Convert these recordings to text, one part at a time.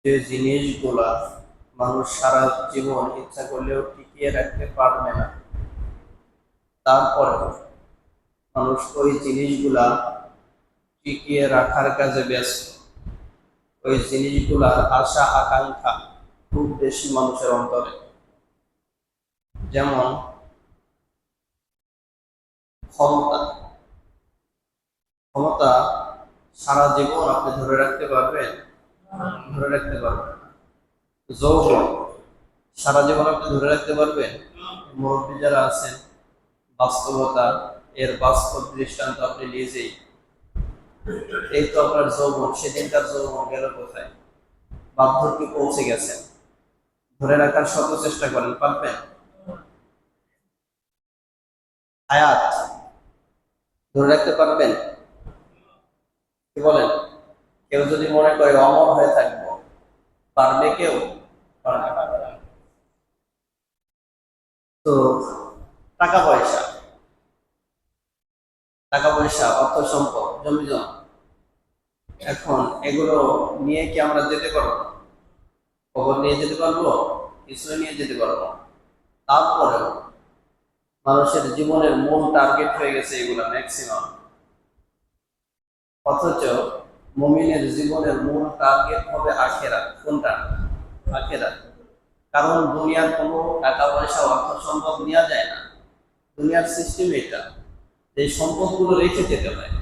যে জিনিসগুলা মানুষ সারা জীবন ইচ্ছা করলেও টিকিয়ে রাখতে পারবে না, তারপরে মানুষ ওই জিনিসগুলা টিকিয়ে রাখার কাজে ব্যস্ত। ওই জিনিসগুলার আশা আকাঙ্ক্ষা খুব বেশি মানুষের অন্তরে। যেমন ক্ষমতা। ক্ষমতা সারা জীবন আপনি ধরে রাখতে পারবেন? ধরে রাখতে পারবেন না। যৌবন সারা জীবন আপনি ধরে রাখতে পারবেন? মুরব্বী যারা আছেন, বাস্তবতা এর বাস্তব দৃষ্টান্ত আপনি নিজেই। এই তো আপনার যৌবন, সেদিনকার যৌবন গেল কোথায়? বার্ধক্যে পৌঁছে গেছেন, ধরে রাখার শত চেষ্টা করেন, পারবেন? হায়াত ধরে রাখতে পারবেন? কি বলেন? কেউ যদি মনে করে অমর হয়ে থাকবো, পারবে কেউ? পারবে না। তো টাকা পয়সা, টাকা পয়সা, অর্থ সম্পদ, জমি জমা, এখন এগুলো নিয়ে কি আমরা যেতে পারবো? খবর নিয়ে যেতে পারবো? কিছু নিয়ে যেতে পারবো। তারপরেও মানুষের জীবনের মূল টার্গেট হয়ে গেছে এগুলা ম্যাক্সিমাম। অথচ মুমিনের জীবনের মূল টার্গেট হবে আখেরাত। কোনটা? আখেরাত। কারণ দুনিয়ার কোনো টাকা পয়সা অর্থ সম্পদ নেওয়া যায় না। দুনিয়ার সিস্টেম এটা, এই সম্পদগুলো রেখে যেতে হয়।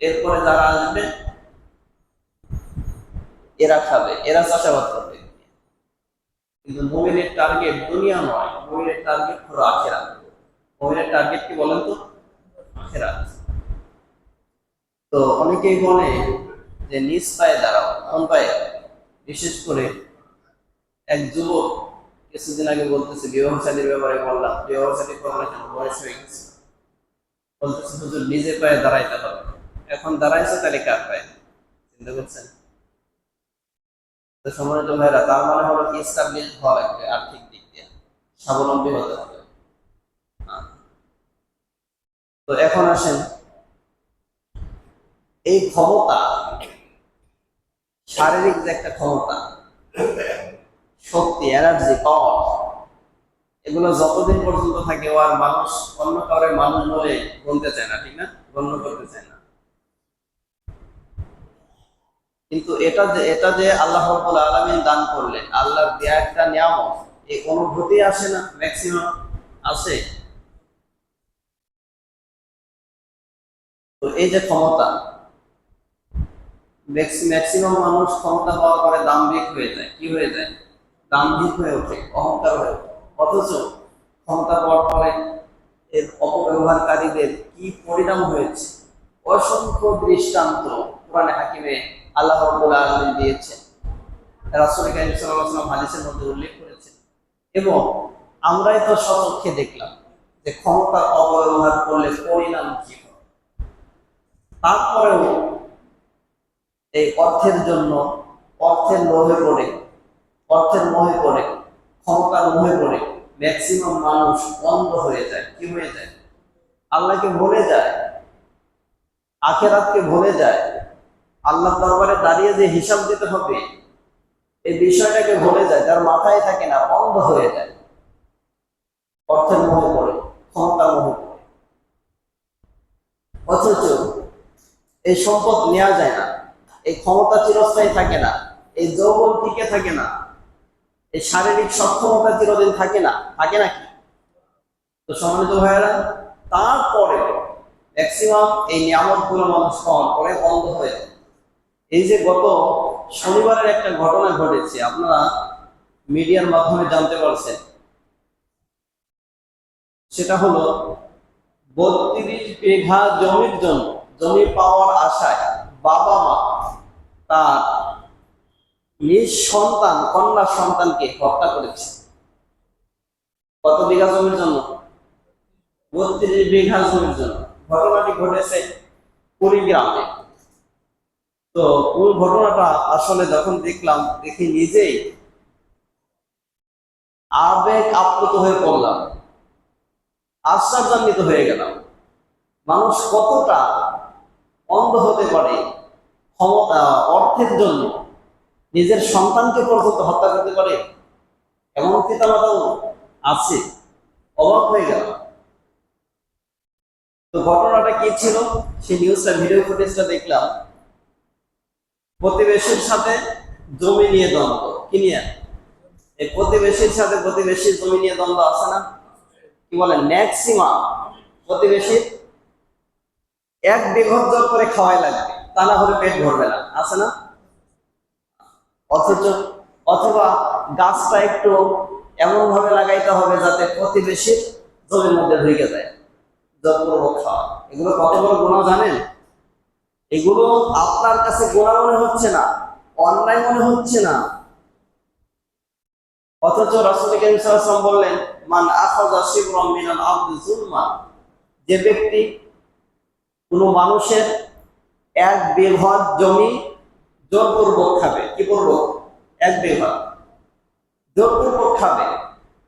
এরপরে যারা আসবে এরা খাবে, এরা চাষাবাদ করবে। কিন্তু মুমিনের টার্গেট দুনিয়া নয়, মুমিনের টার্গেট হলো আখেরাত। মুমিনের টার্গেট কি বলেন তো? আখেরাত। তো অনেকেই বলে যে নিজ পায়ে দাঁড়াও। কোন পায়ে? বিশেষ করে এক যুবক কিছুদিন আগে বলতেছে, বিবাহ শাদীর ব্যাপারে বললাম, বিবাহ শাদী করলে কেন, বয়স হয়ে গেছে। বলতেছে হুজুর নিজের পায়ে দাঁড়াইতে হবে। এখন দাঁড়াইছে, তাহলে কার পায়ে? চিন্তা করছেন? তো সম্মানিত ভাইরা, তার মানে হলো কি, এস্টাবলিশ হওয়া লাগবে, আর্থিক দিক দিয়ে স্বাবলম্বী হতে হবে। তো এখন আসেন, এই ক্ষমতা, শারীরিক যে একটা ক্ষমতা, শক্তি, এনার্জি, পাওয়ার, এগুলো যতদিন পর্যন্ত থাকে ও আর মানুষ অন্য কারোর মানুষ বলে বলতে চায় না, ঠিক না? গণ্য করতে চায় না। কিন্তু এটা যে আল্লাহ রাব্বুল আলামিন দান করলেন, আল্লাহর দেয়া একটা নিয়ামত, এই অনুভূতি আসে না? ম্যাক্সিমাম আসে। তো এই যে ক্ষমতা, ম্যাক্সিমাম মানুষ ক্ষমতা পাওয়ার পরে দাম্ভিক হয়ে যায়। কি হয়ে যায়? দাম্ভিক হয়ে ওঠে, অহংকার হয়ে ওঠে। অথচ ক্ষমতা পাওয়ার পরে এর অপব্যবহারকারীদের কি পরিণাম হয়েছে, অসংখ্য দৃষ্টান্ত কোরআনে হাকিমে আল্লাহ রাব্বুল আলামিন দিয়েছেন, রাসূল কারীম সাল্লাল্লাহু আলাইহি ওয়াসাল্লাম হাদিসের মধ্যে উল্লেখ করেছেন। এবং আমরাই তো স্বচক্ষে দেখলাম যে ক্ষমতার অপব্যবহার করলে পরিণাম কি হয়। তারপরেও এই অর্থের জন্য, অর্থের লোভে পড়ে, অর্থের মোহে পড়ে, ক্ষমতার মোহে পড়ে ম্যাক্সিমাম মানুষ অন্ধ হয়ে যায়। কি হয়ে যায়? আল্লাহকে ভুলে যায়, আখেরাতকে ভুলে যায়, আল্লাহ দরবারে দাঁড়িয়ে যে হিসাব দিতে হবে এই বিষয়টাকে ভুলে যায়, তার মাথায় থাকে না, অন্ধ হয়ে যায়। অর্থের মোহে পড়ে, ক্ষমতার মোহে পড়ে। অথচ এই সম্পদ নেওয়া যায় না, এই ক্ষমতা চিরস্থায়ী থাকে না, এই যৌবন টিকে থাকে না, এই শারীরিক সক্ষমতা চিরদিন থাকে না। থাকে নাকি? তো সম্মানিত ভাইয়েরা, তারপরে ম্যাক্সিমাম এই নিয়ামত গুলো মানুষ পাওয়ার পরে অন্ধ হয়ে যায়। এই যে গত শনিবারের একটা ঘটনা ঘটেছে, আপনারা মিডিয়ার মাধ্যমে জানতে পারছেন। সেটা হলো 32 বিঘা জমির জন্য, জমি পাওয়ার আশায় বাবা মা তার নিজ সন্তান, কন্যা সন্তানকে হত্যা করেছে। কত বিঘা জমির জন্য? 32 বিঘা জমির জন্য। ঘটনাটি ঘটেছে কুড়িগ্রামে। তো ওই ঘটনাটা আসলে যখন দেখলাম, দেখে নিজেই আবেগ আপ্লুত হয়ে পড়লাম, আশ্চর্যান্বিত হয়ে গেলাম। মানুষ কতটা অন্ধ হতে পারে ক্ষমতা, অর্থের জন্য, নিজের সন্তানকে পর্যন্ত হত্যা করতে পারে, এমন পিতামাতাও আছে। অবাক হয়ে গেল। তো ঘটনাটা কি ছিল, সেই নিউজটা, ভিডিও ফুটেজটা দেখলাম। প্রতিবেশীর সাথে জমি নিয়ে দ্বন্দ্ব। কি নিয়ে? এই প্রতিবেশীর সাথে প্রতিবেশীর জমি নিয়ে দ্বন্দ্ব আছে না? কি বলেন, ম্যাক্সিমাম প্রতিবেশীর 1 বিঘত জোর করে খাওয়াই লাগবে, তা না হলে পেট ভরবে না, আছে না? অথচ অথবা গাছটা একটু এমন ভাবে লাগাইতে হবে যাতে প্রতিবেশীর জমির মধ্যে ঢুকে যায়, জোরপূর্বক খাওয়া। এগুলো কত বড় গুনাহ জানেন? এগুলো আপনার কাছে গুনাহ মনে হচ্ছে না, অন্যায় মনে হচ্ছে না, অথচ রাসূল কারীম সাল্লাল্লাহু আলাইহি ওয়াসাল্লাম বললেন, মান আখাযা শিবরাম মিনাল আরদি যুলমান, যে ব্যক্তি কোনো মানুষের 1 বিঘত জমি জোরপূর্বক খাবে। কি পূর্বক? 1 বিঘত জোরপূর্বক খাবে,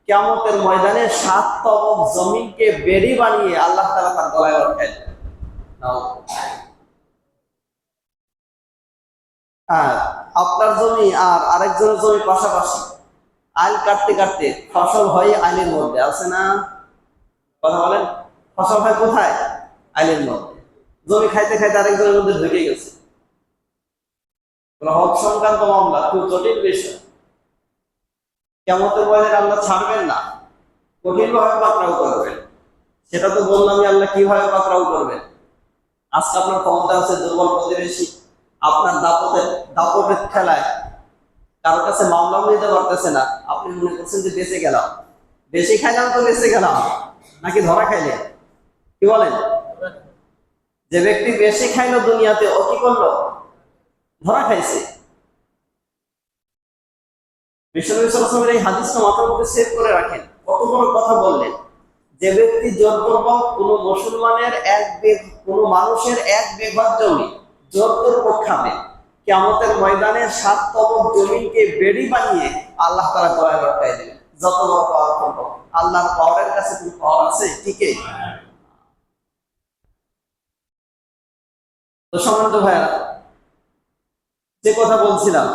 কিয়ামতের ময়দানে 7 তবক জমিনকে বেড়ি বানিয়ে আল্লাহ তাআলা তার গলায় আটকায় দেবেন। আর আপনার জমি আর আরেকজনের জমি পাশাপাশি, আইল কাটতে কাটতে ফসল হয় আইলের মধ্যে, আছে না? কথা বলেন, ফসল হয় কোথায়? আইলের মধ্যে। জমি খাইতে খাইতে আরেকজনের মধ্যে ঢুকে গেছে। হক সংক্রান্ত মামলা খুব জটিল বিষয়। কিয়ামতের ময়দানে আল্লাহ ছাড়বেন না, কঠিনভাবে পাকড়াও করবেন। সেটা তো বললামই, আল্লাহ কিভাবে পাকড়াও করবেন। আজকে আপনার ক্ষমতা আছে, দুর্বল প্রতিবেশী আপনার দাপটের খেলায় কারোর কাছে মামলাও নিতে পারতেছে না, আপনি মনে করছেন যে বেঁচে গেলাম, বেশি খাইলাম তো বেঁচে গেলাম, নাকি ধরা খাইলে? কি বলেন? যে ব্যক্তি বেশি খাইলো দুনিয়াতে, ও কি করলো? ধরা খাইছে। বিশ্বনবী সাল্লাল্লাহু আলাইহি ওয়াসাল্লামের এই হাদিসটা মাথার মধ্যে সেভ করে রাখেন, কত বড় কথা বললেন। যে ব্যক্তি জোরপূর্বক কোনো মানুষের 1 বিঘত জমি জোরপূর্বক খাবে, কিয়ামতের ময়দানে 7 তবক জমিনকে বেড়ি বানিয়ে আল্লাহ তাআলা গলায় লটকায় দিবেন। যত বড় পাওয়ার করবো, আল্লাহর পাওয়ারের কাছে কোনো পাওয়ার আছে? ঠিকই। তো সম্মানিত ভাইরা, যে কথা বলছিলাম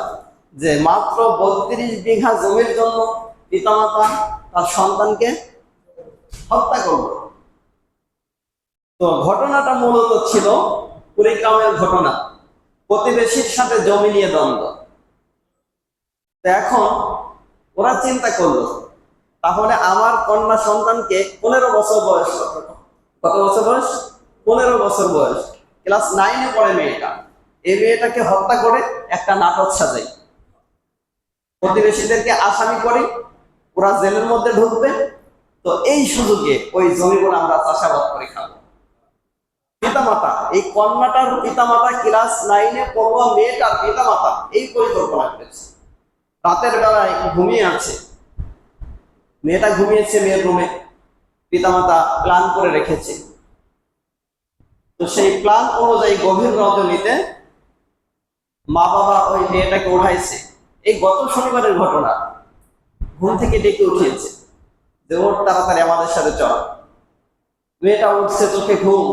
যে মাত্র 32 বিঘা জমির জন্য পিতামাতা তার সন্তানকে হত্যা করল। তো ঘটনাটা মূলত ছিল কুড়িগ্রামের ঘটনা, প্রতিবেশীর সাথে জমি নিয়ে দ্বন্দ্ব। এখন ওরা চিন্তা করলো, তাহলে আমার কন্যা সন্তানকে 15 বছর বয়স, কত বছর বয়স? 15 বছর বয়স, ক্লাস 9-এ পড়ে মেয়েটা। এই মেয়েটাকে হত্যা করে একটা নাটক সাজাই, প্রতিবেশীদেরকে আসামি করি, ওরা জেলের মধ্যে ঢুকবে, তো এই সুযোগে ওই জমিগুলো আমরা চাষাবাদ করে খাবো। পিতামাতা, এই কন্যাটার পিতামাতা, ক্লাস 9-এ পড়ুয়া মেয়েটার পিতামাতা এই পরিকল্পনা করেছে। রাতের বেলায় ঘুমিয়ে আছে, মেয়েটা ঘুমিয়েছে মেয়ের রুমে, পিতামাতা প্ল্যান করে রেখেছে। তো সেই প্ল্যান অনুযায়ী গভীর রজনীতে মা বাবা ওই মেয়েটাকে উঠাইছে। এই গত শনিবারের ঘটনা, ঘুম থেকে ডেকে উঠিয়েছে যে ওর তাড়াতাড়ি আমাদের সাথে চল। মেয়েটা উঠছে, চোখে ঘুম,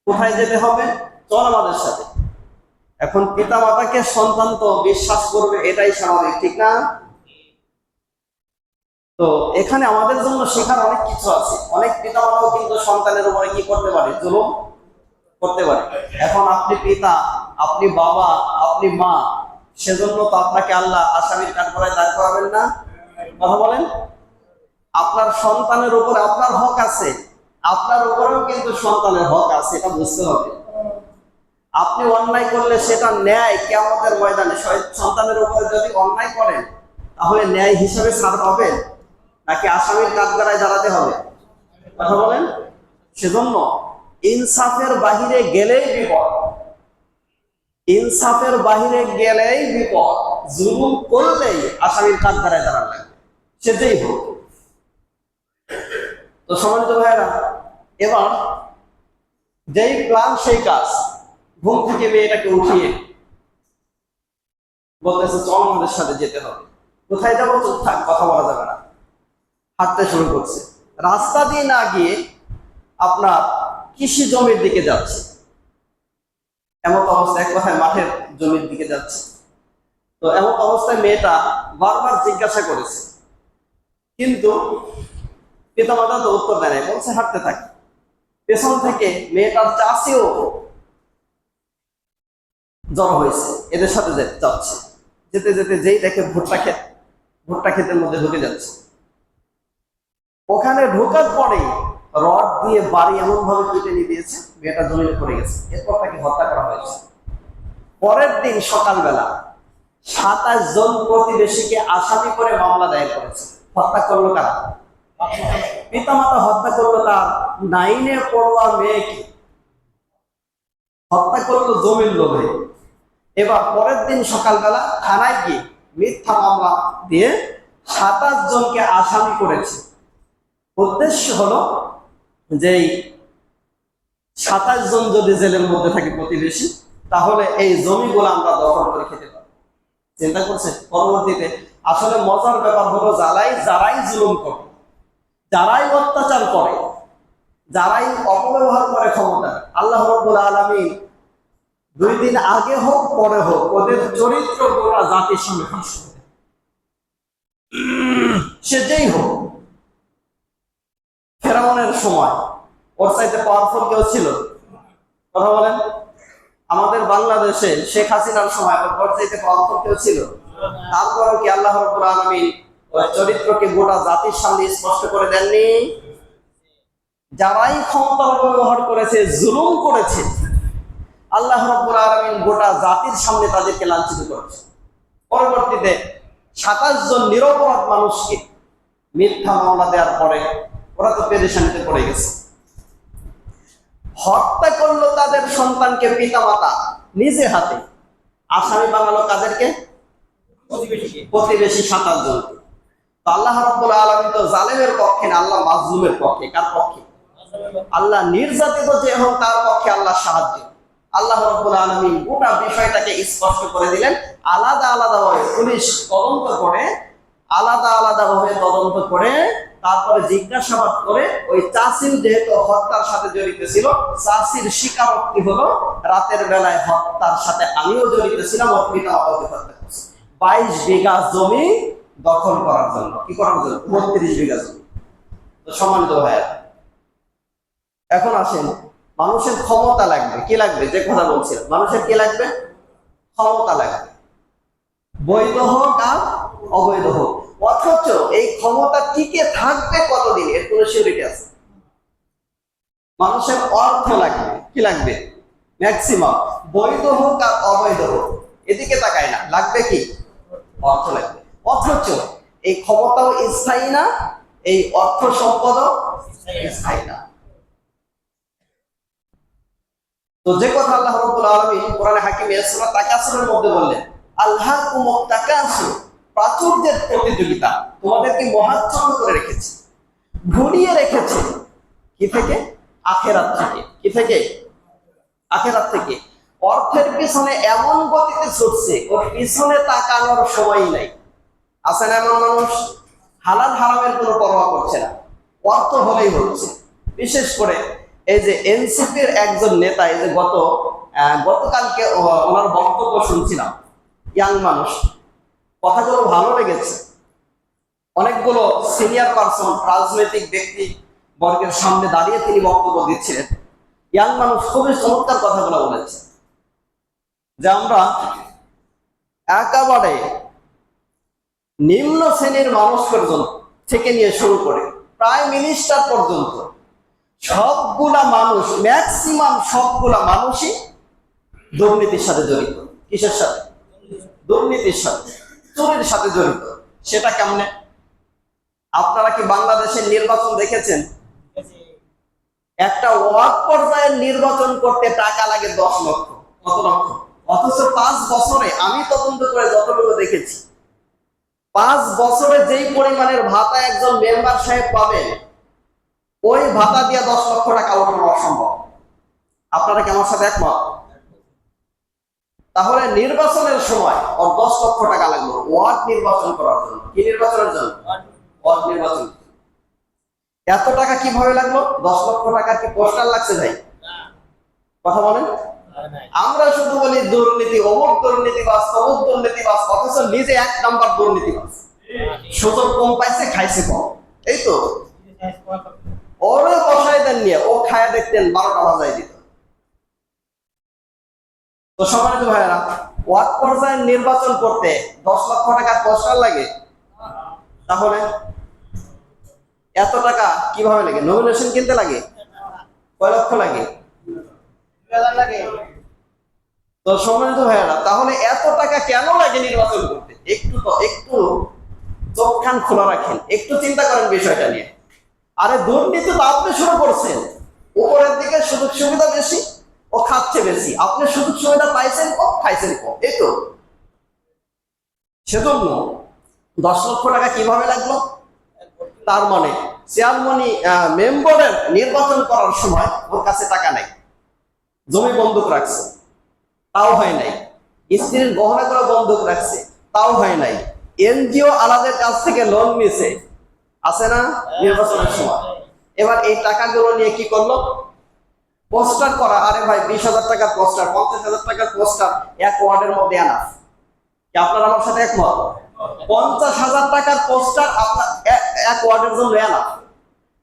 কোথায় যেতে হবে? চল আমাদের সাথে। এখন পিতা মাতাকে সন্তান তো বিশ্বাস করবে, এটাই স্বাভাবিক, ঠিক না? তো এখানে আমাদের জন্য শেখার অনেক কিছু আছে। অনেক পিতা মাতাও কিন্তু সন্তানের উপরে কি করতে পারে? জুলুম করতে পারে। এখন আপনি পিতা, আপনি বাবা, আপনি মা, সেজন্য তো আপনাকে আল্লাহ আসামির কাঠগড়ায় দাঁড় করাবেন না। কথা বলেন। আপনার সন্তানের উপরে আপনার হক আছে, আপনার উপরেও কিন্তু সন্তানের হক আছে, এটা বুঝতে হবে। আপনি অন্যায় করলে সেটা ন্যায়, কিয়ামতের ময়দানে সন্তানের উপরে যদি অন্যায় করেন, তাহলে ন্যায় হিসাবে ছাড় পাবেন, নাকি আসামির কাঠগড়ায় দাঁড়াতে হবে? কথা বলেন। সেজন্য ইনসাফের বাহিরে গেলেই বিপদ, ইনসাফের বাহিরে গেলেই বিপদ। জুলুম করলেই আসামির কাঠগড়ায় দাঁড়ানো লাগবে, সেটাই হোক। তো সম্মানিত ভাইয়েরা, এবার যেই প্ল্যান সেই কাজ। ঘুম থেকে মেয়েটাকে উঠিয়ে বলতেছে চল আমাদের সাথে যেতে হবে। কোথায় যাবো? তো থাক, কথা বলা যাবে না। হাঁটতে শুরু করছে, রাস্তা দিয়ে না গিয়ে আপনার কৃষি জমির দিকে যাচ্ছে। এমন অবস্থা, এক কথায় মাঠের জমির দিকে যাচ্ছে। তো এমন অবস্থায় মেয়েটা বারবার জিজ্ঞাসা করেছে, কিন্তু পিতামাতা তো উত্তর দেয় নাই, বলছে হাঁটতে থাকে। পেছন থেকে মেয়েটার চাষিও জড়ো হয়েছে, এদের সাথে যাচ্ছে। যেতে যেতে যেই দেখে ভুট্টা ক্ষেতের মধ্যে ঢুকে যাচ্ছে, ওখানে ঢোকার পরেই রড দিয়ে বাড়ি এমন ভাবে পিটে নিয়ে দিয়েছে, মেয়েটা জমিনে পড়ে গেছে। এরপর তাকে হত্যা করা হয়েছে। পরের দিন সকালবেলা 27 জন প্রতিবেশীকে আসামি করে মামলা দায়ের করেছে। হত্যা করলো কারা? পিতামাতা হত্যা করলো তার 9-এ পড়ুয়া মেয়েকে, হত্যা করলো জমির লোভে। এবার পরের দিন সকালবেলা থানায় গিয়ে মিথ্যা মামলা দিয়ে 27 জনকে আসামি করেছে। উদ্দেশ্য হলো যে 27 জন যদি জেলের মধ্যে থাকে প্রতিবেশী, তাহলে এই জমিগুলো আমরা দখল করে খেতে পারবো। চিন্তা করছে? পরবর্তীতে আসলে মজার ব্যাপার হলো, যারাই জুলুম করে, যারাই অত্যাচার করে, যারাই অপব্যবহার করে ক্ষমতা, আল্লাহ রাব্বুল আলামিন 2 দিন আগে হোক পরে হোক ওদের চরিত্র গোটা জাতির সামনে ফাঁস করে। সে যেই হোক, ফেরাউনের সময় ওর চাইতে পাওয়ারফুল কেউ ছিল? কথা বলেন। আমাদের বাংলাদেশে শেখ হাসিনার সময় ওর চাইতে পাওয়ারফুল কেউ ছিল? তারপরেও কি আল্লাহ রাব্বুল আলামিন ওর চরিত্রকে গোটা জাতির সামনে স্পষ্ট করে দেননি? যারাই ক্ষমতা ব্যবহার করেছে, জুলুম করেছে, আল্লাহ রাব্বুল আলামিন গোটা জাতির সামনে তাদেরকে লাঞ্ছিত করেছে। পরবর্তীতে 27 জন নিরপরাধ মানুষকে মিথ্যা মামলা দেওয়ার পরে ওরা তো পেরেশানিতে পড়ে গেছে। হত্যা করলো তাদের সন্তানকে পিতামাতা নিজে হাতে, আসামি বানালো কাদেরকে? প্রতিবেশী 27 জনকে। তো আল্লাহ রাব্বুল আলামিন তো জালেমের পক্ষে না, আল্লাহ মাজলুমের পক্ষে। কার পক্ষে? আল্লাহ নির্যাতিত যে হোক তার পক্ষে আল্লাহ সাহায্য। আল্লাহ রাব্বুল আলামিন গোটা বিষয়টাকে স্পষ্ট করে দিলেন। আলাদা আলাদাভাবে পুলিশ তদন্ত করে, আলাদা আলাদাভাবে তদন্ত করে, তারপরে জিজ্ঞাসাবাদ করে ওই চাষির যেহেতু হত্যার সাথে জড়িত ছিল, চাষির স্বীকারোক্তি হলো রাতের বেলায় হত্যার সাথে আমিও জড়িত ছিলাম, ওর পিতামাতাকে হত্যা করছি। 22 বিঘা জমি দখল করার জন্য। কি করার জন্য? 32 বিঘা জমি। তো সম্মানিত ভাইয়া, এখন আসেন, মানুষের ক্ষমতা লাগবে। কি লাগবে? যে কথা বলছিলাম, মানুষের কি লাগবে? ক্ষমতা লাগবে, বৈধ হোক আর অবৈধ হোক। অথচ এই ক্ষমতা টিকে থাকবে কতদিন এর কোনো সিউরিটি আছে? মানুষের অর্থ লাগবে। কি লাগবে? ম্যাক্সিমাম, বৈধ হোক আর অবৈধ হোক, এদিকে তাকায় না, লাগবে কি? অর্থ লাগবে। অথচ এই ক্ষমতাও স্থায়ী না, এই অর্থ সম্পদও স্থায়ী না। তো যে কথা আল্লাহ রাব্বুল আলামিন কোরআনে হাকিমে সূরা তাকাসুরের মধ্যে বললেন, আলহাকুমুত তাকাসুর, প্রাচুর্যের প্রতিযোগিতা তোমাদেরকে মহাচ্ছন্ন করে রেখেছে, ঘুরিয়ে রেখেছে। কি থেকে? আখিরাত থেকে। কি থেকে? আখিরাত থেকে। অর্থের পিছনে এমন গতিতে ছুটছে, ওর পিছনে তাকানোর সময় নাই। আছে না এমন মানুষ? হালাল হারামের কোনো পরোয়া করছে না, অর্থ হলেই হচ্ছে। বিশেষ করে এই যে এনসিপির একজন নেতা, এই যে গতকালকে ওনার বক্তব্য শুনছিলাম, ইয়াং মানুষ, কথাগুলো ভালো লেগেছে। অনেকগুলো সিনিয়র পারসন, রাজনৈতিক ব্যক্তি বর্গের সামনে দাঁড়িয়ে তিনি বক্তব্য দিচ্ছিলেন। ইয়াং মানুষ খুবই চমৎকার কথাগুলো বলেছে যে আমরা একেবারে নিম্ন শ্রেণীর মানুষ পর্যন্ত থেকে নিয়ে শুরু করে প্রাইম মিনিস্টার পর্যন্ত সবগুলা মানুষ, ম্যাক্সিমাম সবগুলা মানুষই দুর্নীতির সাথে জড়িত। কিসের সাথে? দুর্নীতির সাথে, চুরির সাথে জড়িত। সেটা কেমনে? আপনারা কি বাংলাদেশের নির্বাচন দেখেছেন? একটা ওয়ার্ড পর্যায়ের নির্বাচন করতে টাকা লাগে 10 লক্ষ। কত লক্ষ? অথচ 5 বছরে আমি তদন্ত করে যতটুকু দেখেছি, 5 বছরে যেই পরিমাণের ভাতা একজন মেম্বার সাহেব পাবেন, ওই ভাতা দিয়ে 10 লক্ষ টাকা ওঠানো অসম্ভব। আপনারা কি আমার সাথে একমত? তাহলে নির্বাচনের সময় ওর 10 লক্ষ টাকা লাগলো ওয়ার্ড নির্বাচন করার জন্য। কি নির্বাচনের জন্য? ওয়ার্ড নির্বাচন। এত টাকা কিভাবে লাগলো? 10 লক্ষ টাকার কি পোস্টার লাগছে ভাই? কথা বলেন। আমরা শুধু বলি দুর্নীতি, অমুক দুর্নীতিবাজ, তমুক দুর্নীতিবাজ, অথচ নিজে 1 নাম্বার দুর্নীতিবাজ। সুযোগ কম পাইছে, খাইছে কম, এই তো। ওরে বসাই দেন নিয়ে, ও খায়া দেখতেন 12টা বাজায় দিত। তো সম্মানিত ভাইয়েরা, ওয়ার্ড পর্যায়ে নির্বাচন করতে 10 লক্ষ টাকার পোস্টার লাগে, তাহলে এত টাকা কিভাবে লাগে? নমিনেশন কিনতে লাগে কয় লক্ষ লাগে? 2000 লাগে। তো সম্মানিত ভাইয়েরা, তাহলে এত টাকা কেন লাগে নির্বাচন করতে? একটু চোখ কান খোলা রাখেন, একটু চিন্তা করেন বিষয়টা নিয়ে। আরে দুর্নীতি তো আপনি শুরু করছেন, উপরের দিকে সুযোগ সুবিধা বেশি, ও খাচ্ছে বেশি, আপনি সুযোগ সুবিধা পাইছেন কম, খাইছেন কম, এই তো। সেজন্য 10 লক্ষ টাকা কিভাবে লাগলো? তার মানে চেয়ারম্যান মেম্বারের নির্বাচন করার সময় ওর কাছে টাকা নাই, জমি বন্ধক রাখছে, তাও হয় নাই। স্ত্রীর গহনা করে বন্ধক রাখছে, তাও হয় নাই। এনজিও আলাদের কাছ থেকে লোন নিয়েছে, আছে না নির্বাচনের সময়। এবার এই টাকাগুলো নিয়ে কি করলো? পোস্টার করা। আরে ভাই, 20,000 টাকার পোস্টার, 50,000 টাকার পোস্টার এক ওয়ার্ডের মধ্যে আনা। আপনার আমার সাথে একমত? 50,000 টাকার পোস্টার আপনার এক ওয়ার্ডের জন্য আনা।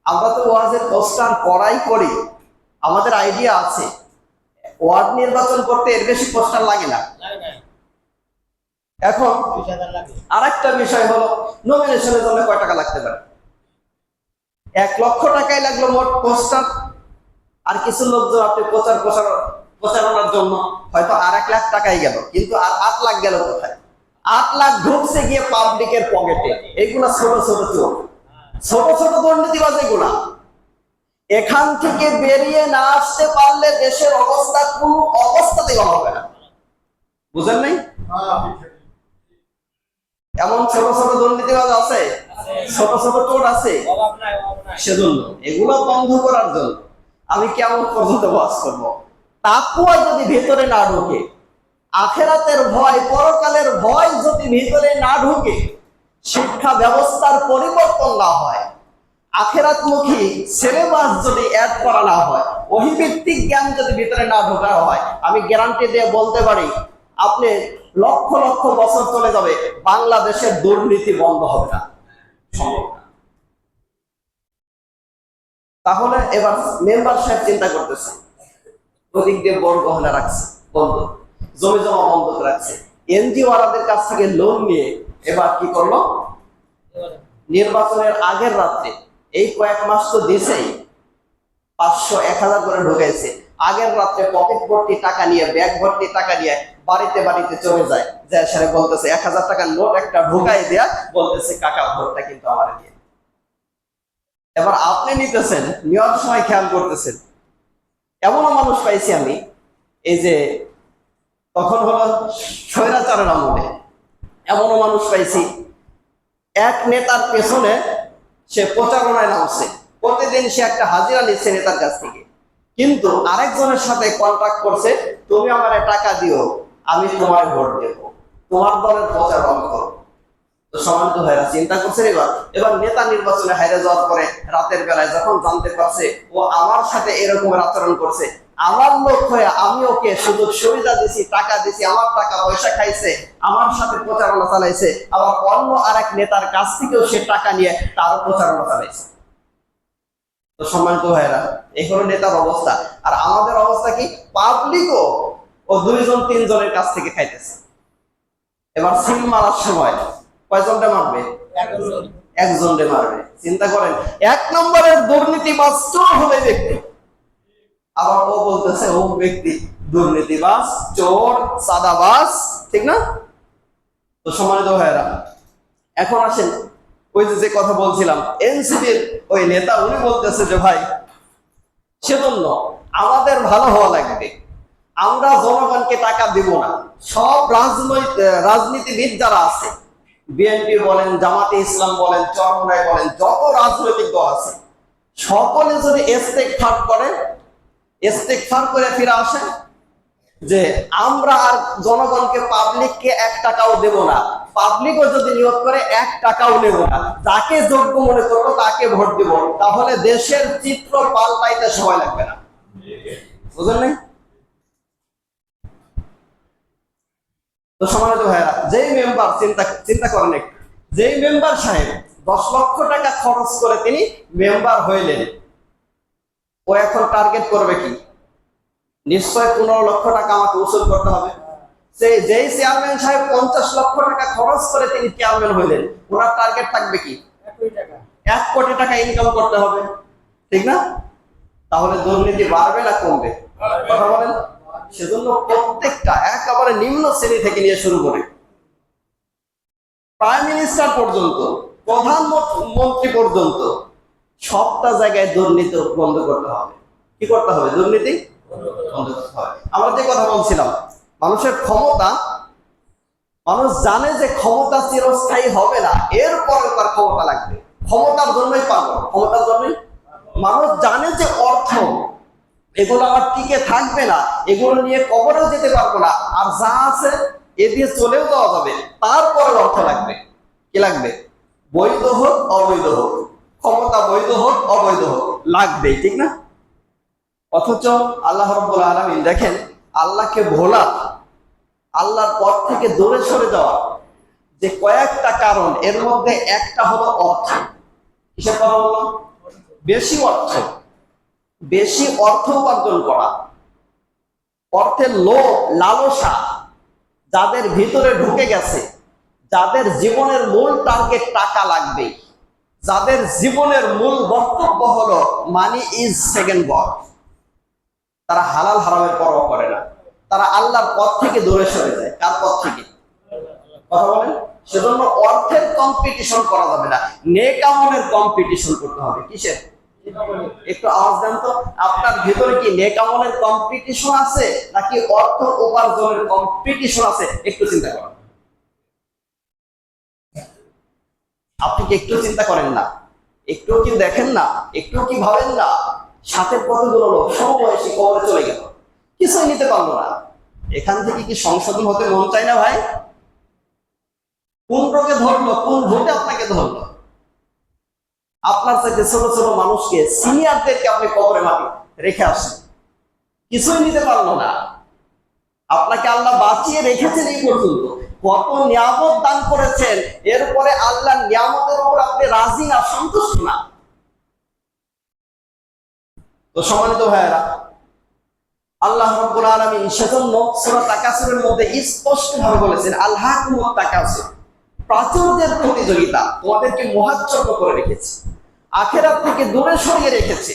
আমরা তো ওয়ার্ডের পোস্টার করি, আমাদের আইডিয়া আছে। ওয়ার্ড নির্বাচন করতে এর বেশি পোস্টার লাগে না। এখন আরেকটা বিষয় হলো, নমিনেশনের জন্য কয় টাকা লাগতে পারে? 1 লক্ষ টাকাই লাগলো মোট পোস্টার। আর কিছু লোকজন আপনি প্রচারণার জন্য হয়তো আর 1 লাখ টাকাই গেল, কিন্তু আর 8 লাখ গেল কোথায়? 8 লাখ ঢুকছে গিয়ে পাবলিকের পকেটে। এইগুলা ছোট ছোট চোর, ছোট ছোট দুর্নীতিবাজ এগুলা। এখান থেকে বেরিয়ে না আসতে পারলে দেশের অবস্থা কোন অবস্থাতেই ভালো হবে না। বুঝেন নাই? এমন ছোট ছোট দুর্নীতিবাজ আছে, ছোট ছোট চোর আছে। সেজন্য এগুলো বন্ধ করার জন্য আমি কেমন পর্যন্ত বাস করবো? তাকওয়া যদি ভেতরে না ঢোকে, আখেরাতের ভয়, পরকালের ভয় যদি ভিতরে না ঢুকে, শিক্ষা ব্যবস্থার পরিবর্তন না হয়, আখেরাতমুখী সিলেবাস যদি অ্যাড করা না হয়, ওহীভিত্তিক জ্ঞান যদি ভিতরে না ঢোকা হয়, আমি গ্যারান্টি দিয়ে বলতে পারি আপনি লক্ষ লক্ষ বছর চলে যাবে, বাংলাদেশের দুর্নীতি বন্ধ হবে না। তাহলে এবার মেম্বার সাহেব চিন্তা করতেছে, ওদিক দিয়ে বড় গহনা রাখছে বন্ধ, জমি জমা বন্ধক রাখছে, এনজিও ওয়ালাদের কাছ থেকে লোন নিয়ে এবার কি করলো? নির্বাচনের আগের রাত্রে, এই কয়েক মাস তো দিছেই, 500 1000 করে ঢুকাইছে। আগের রাত্রে পকেট ভর্তি টাকা নিয়ে, ব্যাগ ভর্তি টাকা নিয়ে বাড়িতে বাড়িতে চলে যায়, যে সেরে বলতেছে 1000 টাকার নোট একটা ঢুকাই দেয়া, বলতেছে কাকা ভোটটা কিন্তু আমার দিয়ে। এবার আপনি নিতেছেন, নেওয়ার সময় খেয়াল করতেছেন। এমনও মানুষ পাইছি আমি, এই যে তখন হলো স্বৈরাচারের আমলে, এমনও মানুষ পাইছি এক নেতার পেছনে সে প্রচারণায় নামছে, প্রতিদিন সে একটা হাজিরা নিচ্ছে নেতার কাছ থেকে, কিন্তু আরেকজনের সাথে কন্ট্রাক্ট করছে, তুমি আমারে টাকা দিও, আমি তোমার ভোট দেব, তোমার দলের প্রচারণা করো। তো সম্মানিত ভাইরা, চিন্তা করছেন এবার নেতা নির্বাচনে হাইরে যাওয়ার পরে রাতের বেলায় যখন জানতে পারছে ও আমার সাথে এরকমের আচরণ করছে, আমার লোক হয়ে আমি ওকে সুযোগ সুবিধা দিছি, টাকা দিছি, আমার টাকা পয়সা খাইছে, আমার সাথে প্রচারণা চালাইছে, আবার অন্য আরেক নেতার কাছ থেকেও সে টাকা নিয়ে তারও প্রচারণা চালাইছে। তো সম্মানিত ভাইরা, এই হলো নেতার অবস্থা। আর আমাদের অবস্থা কি? পাবলিকও ও 2 জন 3 জনের কাছ থেকে খাইতেছে। এবার সিল মারার সময় কয়জনটা মারবে? একজনকে মারবে। চিন্তা করেন, 1 নম্বরের দুর্নীতিবাজ চোর হবে ব্যক্তি, আবার ও বলতেছে ও ব্যক্তি দুর্নীতিবাজ, চোর, সাদাবাজ, ঠিক না? তো সম্মানিত ভাইরা, এখন আসেন ওই যে কথা বলছিলাম, এনসিপির ওই নেতা উনি বলতেছে যে ভাই, সেজন্য আমাদের ভালো হওয়া লাগবে, আমরা জনগণকে টাকা দিব না। সব রাজনীতিবিদ যারা আছে, বিএনপি বলেন, জামাতে ইসলাম বলেন, চরমনাই বলেন, যত রাজনৈতিক দল আছে, সকলে যদি ইস্তেগফার করে ফিরে আসেন যে আমরা আর জনগণকে, পাবলিককে 1 টাকাও দেব না, পাবলিকও যদি নিয়োগ করে 1 টাকাও নেব না, যাকে যোগ্য মনে করবো তাকে ভোট দিব, তাহলে দেশের চিত্র পাল্টাইতে সময় লাগবে না। বুঝলেন? তো সম্মানিত ভাইরা, যেই মেম্বার চিন্তা চিন্তা করেন একটু, যেই মেম্বার সাহেব 10 লক্ষ টাকা খরচ করে তিনি মেম্বার হইলেন, ও এখন টার্গেট করবে কি? নিশ্চয় 15 লক্ষ টাকা আমাকে উসুল করতে হবে। যেই চেয়ারম্যান সাহেব 50 লক্ষ টাকা খরচ করে তিনি চেয়ারম্যান হইলেন, ওনার টার্গেট থাকবে কি? 1 কোটি টাকা ইনকাম করতে হবে, ঠিক না? তাহলে দুর্নীতি বাড়বে না কমবে? কথা বলেন। সেজন্য প্রত্যেকটা একেবারে নিম্ন শ্রেণী থেকে নিয়ে শুরু করে প্রাইম মিনিস্টার পর্যন্ত, প্রধানমন্ত্রী পর্যন্ত সবটা জায়গায় দুর্নীতি বন্ধ করতে হবে। কি করতে হবে? দুর্নীতি বন্ধ করতে হবে। আমরা যে কথা বলছিলাম, মানুষের ক্ষমতা, মানুষ জানে যে ক্ষমতা চিরস্থায়ী হবে না, এরপরে তার ক্ষমতা লাগবে। ক্ষমতার জন্যই পাগল, ক্ষমতার জন্যই। মানুষ জানে যে অর্থ, এগুলো আমার টিকে থাকবে না, এগুলো নিয়ে কবরেও যেতে পারবো না, আর যা আছে এ দিয়ে চলেও যাওয়া যাবে, তারপরে অর্থ লাগবে। কি লাগবে? বৈধ হোক অবৈধ হোক, ক্ষমতা বৈধ হোক অবৈধ হোক, লাগবেই, ঠিক না? অথচ আল্লাহ রাব্বুল আলামিন দেখেন, আল্লাহকে ভোলা, আল্লাহর পথ থেকে দূরে সরে যাওয়া যে কয়েকটা কারণ, এর মধ্যে একটা হলো অর্থ। কিসের কথা বললাম? বেশি অর্থ, বেশি অর্থ উপার্জন করা, অর্থের লোভ লালসা যাদের ভিতরে ঢুকে গেছে, যাদের জীবনের মূল টার্গেট টাকা লাগবে, যাদের জীবনের মূল বক্তব্য হলো মানি ইজ সেকেন্ড গড, তারা হালাল হারামের পরোয়া করে না, তারা আল্লাহর পথ থেকে দূরে সরে যায়। কার পথ থেকে? কথা বলেন। সেজন্য অর্থের কম্পিটিশন করা যাবে না, নেক আমলের কম্পিটিশন করতে হবে। কিসের? একটু আওয়াজ দেন তো, আপনার ভিতরে কি নেক আমলের কম্পিটিশন আছে নাকি অর্থ উপার্জনের কম্পিটিশন আছে? একটু চিন্তা করেন। আপনি কি একটু চিন্তা করেন না? একটু কি দেখেন না? একটু কি ভাবেন না? সাথে কতগুলো লোক সমবয়সী কবরে চলে গেল, কিছুই নিতে পারলো না। এখান থেকে কি সংশোধন হতে মন চায় না ভাই? কোন রোগে ধরলো, কোন ভোটে আপনাকে ধরলো? আপনার চাইতে ছোট ছোট মানুষকে, সিনিয়রদেরকে আপনি কবরে মাটি রেখে আসেন, কিছুই নিতে পারলো না। আপনাকে আল্লাহ বাঁচিয়ে রেখেছেন এই পর্যন্ত, কত নিয়ামত দান করেছেন, এরপরে আল্লাহর নিয়ামতের উপর আপনি রাজি না, সন্তুষ্ট না। তো সম্মানিত ভাইয়েরা, আল্লাহ রাব্বুল আলামিন সেজন্য সূরা তাকাসুরের মধ্যে স্পষ্টভাবে বলেছেন, আলহাকুমুত তাকাসুর, প্রাচুর্যের প্রতিযোগিতা তোমাদেরকে মোহাচ্ছন্ন করে রেখেছে, আখিরাত থেকে দূরে সরিয়ে রেখেছে।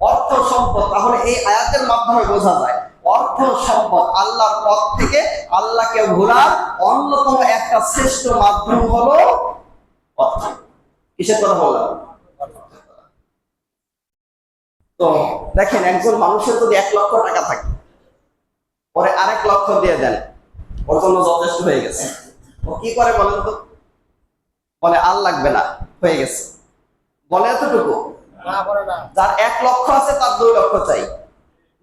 অর্থ সম্পদ, তাহলে এই আয়াতের মাধ্যমে বোঝা যায় অর্থ সম্পদ আল্লাহর পথ থেকে আল্লাহকে ভোলার অন্যতম একটা শ্রেষ্ঠ মাধ্যম হলো অর্থ। কিসের কথা বললাম? তো দেখেন, একজন মানুষের যদি 1 লক্ষ টাকা থাকে, পরে আরেক লক্ষ দিয়ে দেন, ওর জন্য যথেষ্ট হয়ে গেছে। ও কি করে বলেন তো? বলে আর লাগবে না, হয়ে গেছে। বলে এতটুকু। যার 1 লক্ষ আছে তার 2 লক্ষ চাই,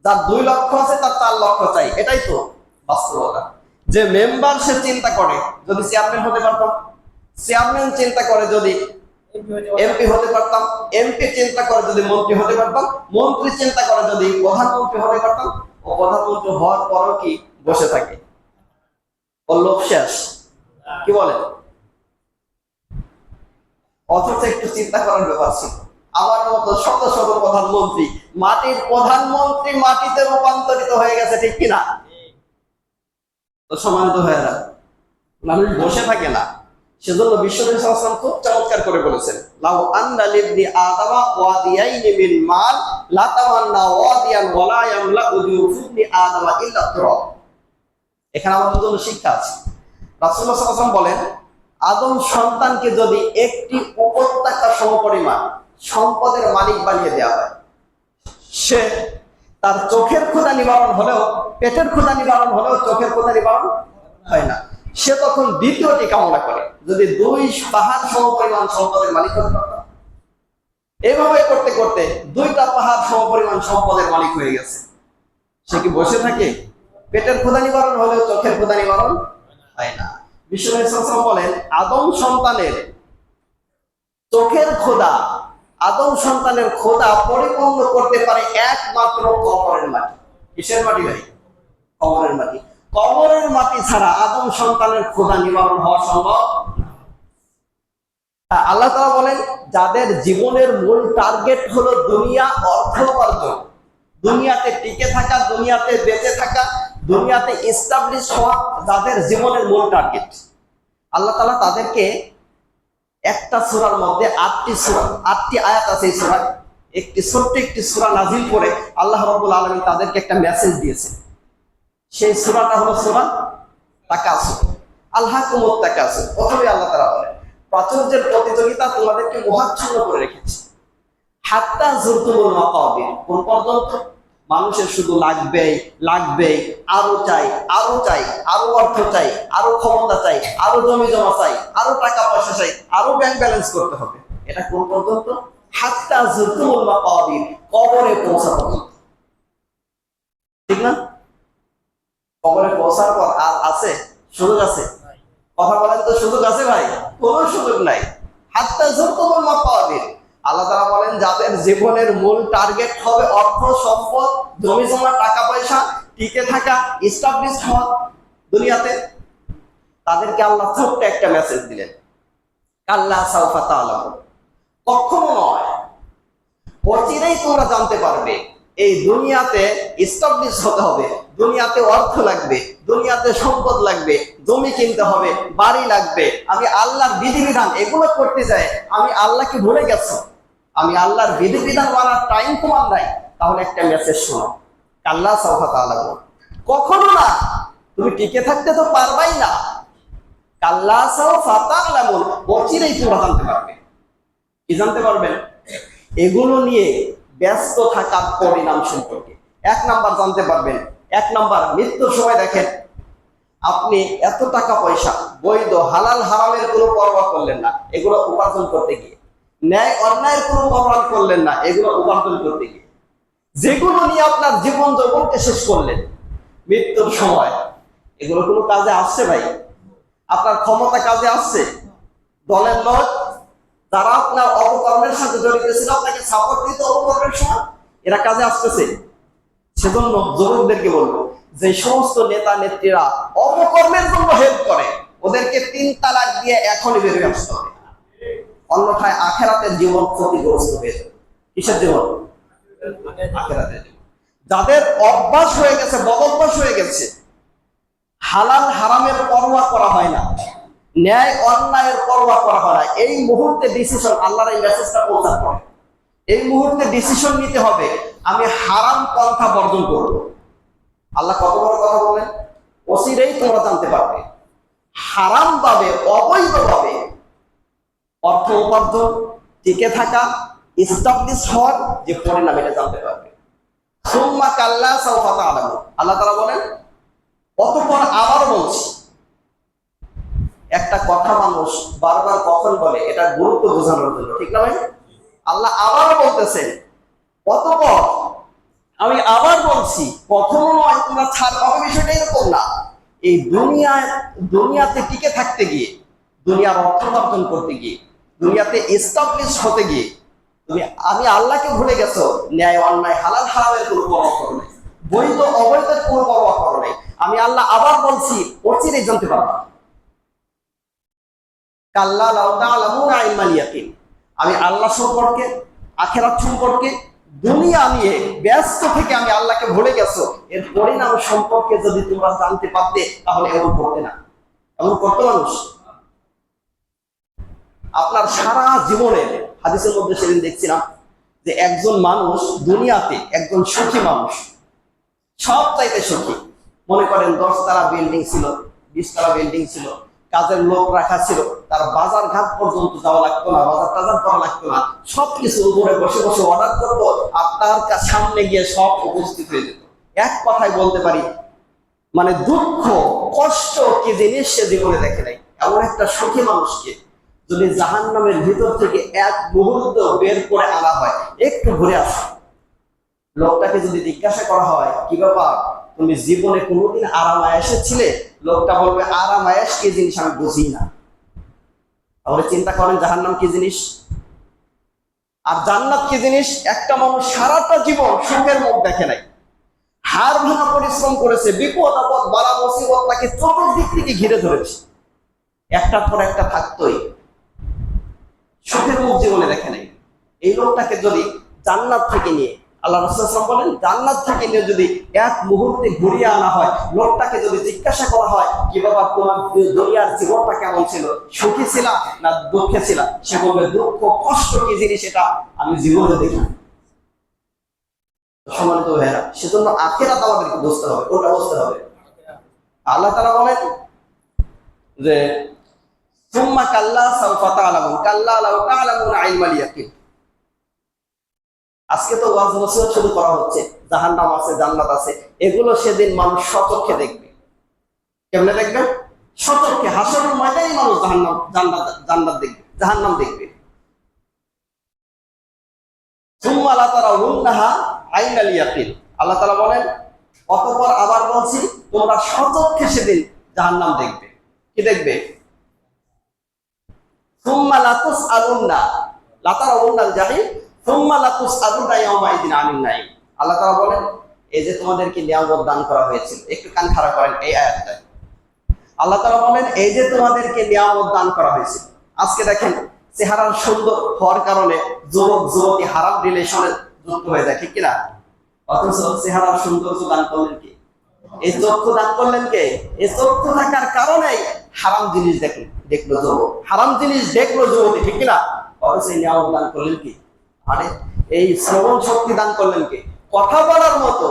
যার 2 লক্ষ আছে তার 4 লক্ষ চাই। এটাই তো বাস্তবতা। যে মেম্বার সে চিন্তা করে যদি চেয়ারম্যান হতে পারতাম, চেয়ারম্যান চিন্তা করে যদি এমপি হতে পারতাম, এমপি চিন্তা করে যদি মন্ত্রী হতে পারতাম, মন্ত্রী চিন্তা করে যদি প্রধানমন্ত্রী হতে পারতাম, ও প্রধানমন্ত্রী হওয়ার পরও কি বসে থাকে? ওর লোভ শেষ। কি বলেন? অথচ একটু চিন্তা করার ব্যাপার ছিল, আমার মতো শত শত প্রধানমন্ত্রী, মাটির প্রধানমন্ত্রী মাটিতে রূপান্তরিত হয়ে গেছে, ঠিক কিনা? তো সম্মানিত ভাইয়েরা, মানুষ বসে থাকে না। সেজন্য বিশ্বনবী সাল্লাল্লাহু আলাইহি ওয়াসাল্লাম খুব চমৎকার করে বলেছেন, লাউ আন্না লিবনি আদামা ওয়াদিয়াইনি মিন মাল লাতামান্না ওয়াদিয়ান ওয়ালা ইয়ামলাউ যুফুনি আদামা ইল্লা তুরাব। এখানে আমাদের জন্য শিক্ষা আছে। রাসূলুল্লাহ সাল্লাল্লাহু আলাইহি ওয়াসাল্লাম বলেন, আদম সন্তানকে যদি একটি উপত্যকা সমপরিমাণ সম্পদের মালিক বানিয়ে দেওয়া হয়, সে তার চোখের ক্ষুধা নিবারণ হলেও, পেটের ক্ষুধা নিবারণ হলেও চোখের ক্ষুধা নিবারণ হয় না। সে তখন দ্বিতীয়টি কামনা করে, যদি 2 পাহাড় সমপরিমাণ সম্পদের মালিক হতে পারতাম। এইভাবে করতে করতে 2টা পাহাড় সমপরিমাণ সম্পদের মালিক হয়ে গেছে। সে কি বসে থাকে? পেটের ক্ষুধা নিবারণ হলেও চোখের ক্ষুধা নিবারণ হয় না। বিশ্বনবী সাল্লাল্লাহু আলাইহি ওয়াসাল্লাম বলেন, আদম সন্তানের চোখের ক্ষুধা, আদম সন্তানের ক্ষুধা পরিপূর্ণ করতে পারে একমাত্র কবরের মাটি। কিসের মাটি ভাই? কবরের মাটি। কবরের মাটি ছাড়া আদম সন্তানের ক্ষুধা নিবারণ হওয়া সম্ভব। আল্লাহ তাআলা বলেন যাদের জীবনের মূল টার্গেট হলো দুনিয়া, অর্থ উপার্জন, দুনিয়াতে টিকে থাকা, দুনিয়াতে বেঁচে থাকা, দুনিয়াতে এস্টাবলিশ হওয়া, যাদের জীবনের মূল টার্গেট, আল্লাহ তাআলা তাদেরকে একটা সূরার মধ্যে 8টি আয়াত আছে। এই সূরায় ছোট্ট একটি সূরা নাজিল করে আল্লাহ রাব্বুল আলামিন তাদেরকে একটা মেসেজ দিয়েছেন। সেই সূরাটা হলো সূরা তাকাসুর, আলহাকুমুত তাকাসুর। প্রথমে আল্লাহ তাআলা বলেন প্রাচুর্যের প্রতিযোগিতা তোমাদেরকে মোহাচ্ছন্ন করে রেখেছে। হাত্তা যুরতুমুল মাকাবির, কোন পর্যন্ত? মানুষের শুধু লাগবে, আরো চাই, আরো অর্থ চাই, আরো ক্ষমতা চাই, আরো জমি জমা চাই, আরো টাকা পয়সা চাই, আরো ব্যাংক ব্যালেন্স করতে হবে। এটা কোন পর্যন্ত? হাত্তা যুরতুমুল মাকাবির, কবরে পৌঁছা পর্যন্ত। ঠিক না? কবরে পৌঁছার পর আর আছে সুযোগ? আছে? কথা বলেন তো, সুযোগ আছে ভাই? কোনো সুযোগ নাই। হাত্তা যুরতুমুল মাকাবির, আল্লাহ তাআলা বলেন যাদের জীবনের মূল টার্গেট হবে অর্থ সম্পদ, জমি জমা, টাকা পয়সা, টিকে থাকা, এস্টাবলিশ হওয়া দুনিয়াতে, তাদেরকে আল্লাহ ছোট্ট একটা মেসেজ দিলেন, কাল্লা সাউফা তাআলামুন, কখনো নয়, অচিরেই তোমরা জানতে পারবে। এই দুনিয়াতে এস্টাবলিশ হতে হবে, দুনিয়াতে অর্থ লাগবে, দুনিয়াতে সম্পদ লাগবে, জমি কিনতে হবে, বাড়ি লাগবে। আমি আল্লাহর বিধিবিধান এগুলো করতে যাই আমি আল্লাহকে ভুলে গেছো, আমি আল্লাহর বিধিবিধান মানার টাইম তোমার নাই, তাহলে একটা মেসেজ শোনো, কাল্লা সাউফা তাআলামুন, কখনো না, তুমি টিকে থাকতে তো পারবাই না। কাল্লা সাউফা তাআলামুন, অচিরেই তোমরা জানতে পারবে। কি জানতে পারবেন? এগুলো নিয়ে ব্যস্ত থাকার পরিণাম সম্পর্কে। 1 নাম্বার জানতে পারবেন, 1 নাম্বার মৃত্যুর সময় দেখেন আপনি এত টাকা পয়সা, বৈধ হালাল হারামের কোনো পরোয়া করলেন না, এগুলো উপার্জন করতে গিয়ে, ন্যায় অন্যায়ের কোনো পরোয়া করলেন না, এগুলো উপার্জন করতে গিয়ে, যেগুলো নিয়ে আপনার জীবন যৌবনকে শেষ করলেন, মৃত্যুর সময় এগুলো কোনো কাজে আসছে ভাই? আপনার ক্ষমতা কাজে আসছে? দলের লোক যারা আপনার অপকর্মের সাথে জড়িত ছিল, আপনাকে সাপোর্ট দিত অপকর্মের সময়, এরা কাজে আসতেছে? সেজন্য যুবকদেরকে বলবো, যে সমস্ত নেতা নেত্রীরা অপকর্মের জন্য হেল্প করে, ওদেরকে 3 তালাক দিয়ে এখনই বেরিয়ে আসতে হবে, অন্যথায় আখেরাতের জীবন ক্ষতিগ্রস্ত হয়ে যাবে। কিসের জীবন? আখেরাতের জীবন। যাদের অভ্যাস হয়ে গেছে, বদঅভ্যাস হয়ে গেছে, হালাল হারামের পরোয়া করা হয় না, ন্যায় অন্যায়ের পরোয়া করা হয় না, এই মুহূর্তে ডিসিশন, আল্লাহর এই মেসেজটা পৌঁছার পরে এই মুহূর্তে ডিসিশন নিতে হবে, আমি হারাম পন্থা বর্জন করব। আল্লাহ কত বড় কথা বলেন, অচিরেই তোমরা জানতে পারবে। হারাম ভাবে, অবৈধভাবে অর্থ উপার্জন, টিকে থাকা, এস্টাবলিশ হওয়ার যে পরিণাম, এটা জানতে পারবে। সুম্মা কাল্লা সাউফা তাআলামুন, আল্লাহ তাআলা বলেন অতঃপর আবার বলছি। একটা কথা মানুষ বারবার কখন বলে, এটা গুরুত্ব বোঝানোর জন্য, ঠিক না ভাই? আল্লাহ আবারও বলতেছেন অতঃপর আমি আবার বলছি, কখনো নয়, তোমরা ছাড় পাবে। বিষয়টা এরকম না, এই দুনিয়াতে টিকে থাকতে গিয়ে, দুনিয়ার অর্থ উপার্জন করতে গিয়ে, দুনিয়াতে এস্টাবলিশ হতে গিয়ে আমি আল্লাহকে ভুলে গেছো, ন্যায় অন্যায় হালাল হারামের কোনো পরোয়া করো নাই, বৈধ অবৈধের কোনো পরোয়া করো নাই। আমি আল্লাহ আবার বলছি, অচিরেই জানতে পারবা। কাল্লা লাউ তা'লামুনা ইলমাল ইয়াকিন, আমি আল্লাহ সম্পর্কে, আখিরাত সম্পর্কে, দুনিয়া নিয়ে ব্যস্ত থেকে আমি আল্লাহকে ভুলে গেছো, এর পরিণাম সম্পর্কে যদি তোমরা জানতে পারতে, তাহলে এমন করতে না। এমন করতে মানুষ? আপনার সারা জীবনে, হাদিসের মধ্যে সেদিন দেখছিলাম যে একজন মানুষ দুনিয়াতে, একজন সুখী মানুষ, সব চাইতে সুখী, মনে করেন 10 তলা বিল্ডিং ছিল, 20 তলা বিল্ডিং ছিল, কাজের লোক রাখা ছিল, তার বাজার ঘাট পর্যন্ত যাওয়া লাগতো না, বাজার টাজার করা লাগতো না, সবকিছু উপরে বসে বসে অর্ডার করতো, আপনার সামনে গিয়ে সব উপস্থিত হয়ে যেত। এক কথায় বলতে পারি, মানে দুঃখ কষ্ট কি জিনিস সে জীবনে দেখে নাই। এমন একটা সুখী মানুষকে যদি জাহান্নামের ভিতর থেকে এক মুহূর্ত বের করে আনা হয়, একটু ঘুরে আসো, লোকটাকে যদি জিজ্ঞাসা করা হয় কি ব্যাপার, তুমি জীবনে কোনোদিন আরাম আয়েশে ছিলে, লোকটা বলবে আরাম আয়েশ কি জিনিস আমি বুঝি না। তাহলে চিন্তা করেন জাহান্নাম কি জিনিস আর জান্নাত কি জিনিস। একটা মানুষ সারাটা জীবন সুখের মুখ দেখে নাই, হাড় ভাঙা পরিশ্রম করেছে, বিপদ আপদ বালা মুসিবত তাকে চতুর্দিক থেকে ঘিরে ধরেছে, একটার পর একটা থাকতোই, সুখের মুখ জীবনে দেখে নাই। এই লোকটাকে যদি জান্নাত থেকে নিয়ে, আল্লাহ রাসূল সাল্লাল্লাহু আলাইহি ওয়াসাল্লাম বলেন, জান্নাত থেকে নিয়ে যদি এক মুহূর্তে ঘুরিয়ে আনা হয়, লোকটাকে যদি জিজ্ঞাসা করা হয়, কি বাবা তোমার দুনিয়ার জীবনটা কেমন ছিল, সুখী ছিলা না দুঃখে ছিলা, সে বলবে দুঃখ কষ্ট কি জিনিস এটা আমি জীবনে দেখি। সম্মানিত ভাইরা, সেজন্য আখিরাত আমাদেরকে বুঝতে হবে, ওটা বুঝতে হবে। আল্লাহ তাআলা বলেন যে সুম্মা কাল্লা সাউফা তা'লামুন কাল্লা লাউ তা'লামুনা ইলমাল ইয়াকিন। আজকে তো ওয়াজ নসিহত শুরু করা হচ্ছে, জাহান্নাম আছে জান্নাত আছে, এগুলো সেদিন মানুষ সচক্ষে দেখবে। কেমনে দেখবে? সচক্ষে, হাসরের ময়দানে মানুষ জাহান্নাম জান্নাত দেখবে, জাহান্নাম দেখবে। সুম্মা লা তারাউন্নাহা আইনাল ইয়াকিন। আল্লাহ তাআলা বলেন, অতঃপর আবার বলছি তোমরা সচক্ষে সেদিন জাহান্নাম দেখবে। কি দেখবে? সুম্মা লা তুসআলুন্না লা তারাউন্নাল জাহিম সুম্মা লা তুসআলুনা ইয়াওমা ইযিন আনিন নাঈম। আল্লাহ তাআলা বলেন, এই যে তোমাদেরকে নিয়ামত দান করা হয়েছিল, একটু কান খাড়া করেন এই আয়াতটা। আল্লাহ তাআলা বলেন, এই যে তোমাদেরকে নিয়ামত দান করা হয়েছিল, আজকে দেখেন চেহারার সুন্দর হওয়ার কারণে যুবক যুবতী হারাম রিলেশনে যুক্ত হয়ে যায়, ঠিক কিনা? অথচ চেহারার সৌন্দর্য দান করলেন কি? এই চক্ষু দান করলেন কে? এই চক্ষু থাকার কারণেই হারাম জিনিস দেখলো যুবক, হারাম জিনিস দেখলো যুবতী, ঠিক কিনা? অথচ এই নিয়ামত দান করলেন কি? আরে এই শ্রবণ শক্তি দান করলেন কে? কথা বলার মতো,